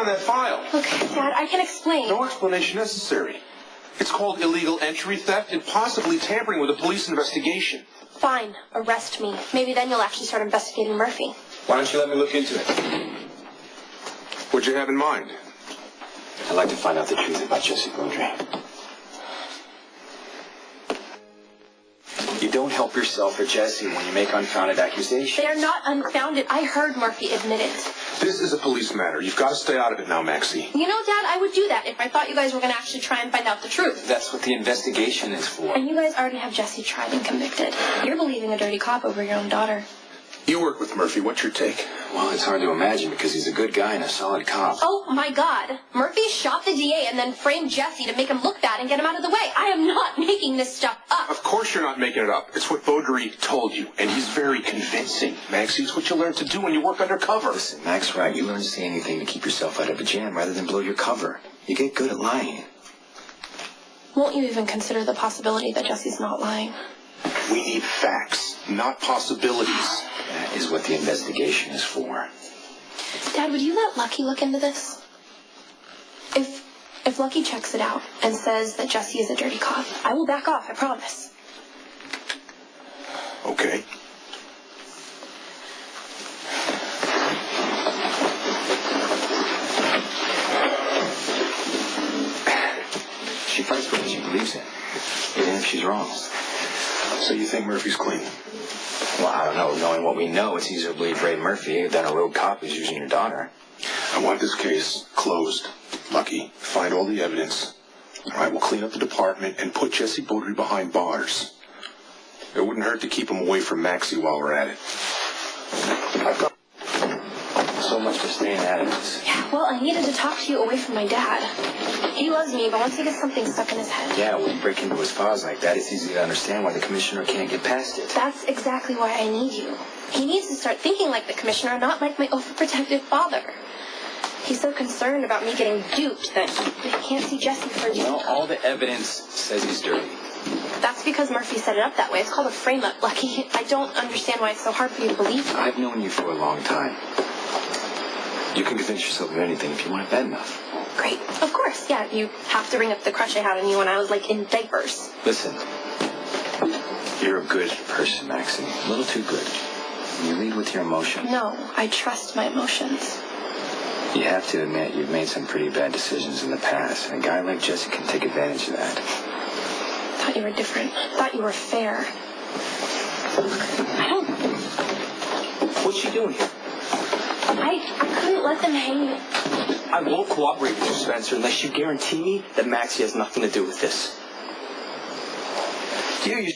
found that file. Look, Dad, I can explain. No explanation necessary. It's called illegal entry, theft, and possibly tampering with a police investigation. Fine, arrest me. Maybe then you'll actually start investigating Murphy. Why don't you let me look into it? What'd you have in mind? I'd like to find out the truth about Jesse Beaudry. You don't help yourself or Jesse when you make unfounded accusations. They are not unfounded. I heard Murphy admit it. This is a police matter. You've got to stay out of it now, Maxie. You know, Dad, I would do that if I thought you guys were going to actually try and find out the truth. That's what the investigation is for. And you guys already have Jesse tried and convicted. You're believing a dirty cop over your own daughter. You work with Murphy. What's your take? Well, it's hard to imagine because he's a good guy and a solid cop. Oh, my God. Murphy shot the DA and then framed Jesse to make him look bad and get him out of the way. I am not making this stuff up. Of course you're not making it up. It's what Beaudry told you, and he's very convincing. Maxie, it's what you learn to do when you work undercover. Listen, Max, right? You learn to say anything to keep yourself out of a jam rather than blow your cover. You get good at lying. Won't you even consider the possibility that Jesse's not lying? We need facts, not possibilities. That is what the investigation is for. Dad, would you let Lucky look into this? If Lucky checks it out and says that Jesse is a dirty cop, I will back off, I promise. Okay. She fights for what she believes in, even if she's wrong. So you think Murphy's clean? Well, I don't know. Knowing what we know, it's easier to believe Ray Murphy than a rogue cop who's using your daughter. I want this case closed. Lucky, find all the evidence. All right, we'll clean up the department and put Jesse Beaudry behind bars. It wouldn't hurt to keep him away from Maxie while we're at it. I've got so much for staying out of this. Yeah, well, I needed to talk to you away from my dad. He loves me, but once he gets something stuck in his head... Yeah, when you break into his files like that, it's easy to understand why the commissioner can't get past it. That's exactly why I need you. He needs to start thinking like the commissioner, not like my overprotective father. He's so concerned about me getting duped that he can't see Jesse for you. Well, all the evidence says he's dirty. That's because Murphy set it up that way. It's called a frame-up, Lucky. I don't understand why it's so hard for you to believe him. I've known you for a long time. You can convince yourself of anything if you want it bad enough. Great. Of course, yeah. You have to bring up the crush I had on you when I was, like, in diapers. Listen, you're a good person, Maxie. A little too good. You lead with your emotions. No, I trust my emotions. You have to admit you've made some pretty bad decisions in the past, and a guy like Jesse can take advantage of that. Thought you were different. Thought you were fair. I don't... What's she doing here? I couldn't let them hang me. I won't cooperate with you, Spencer, unless you guarantee me that Maxie has nothing to do with this. You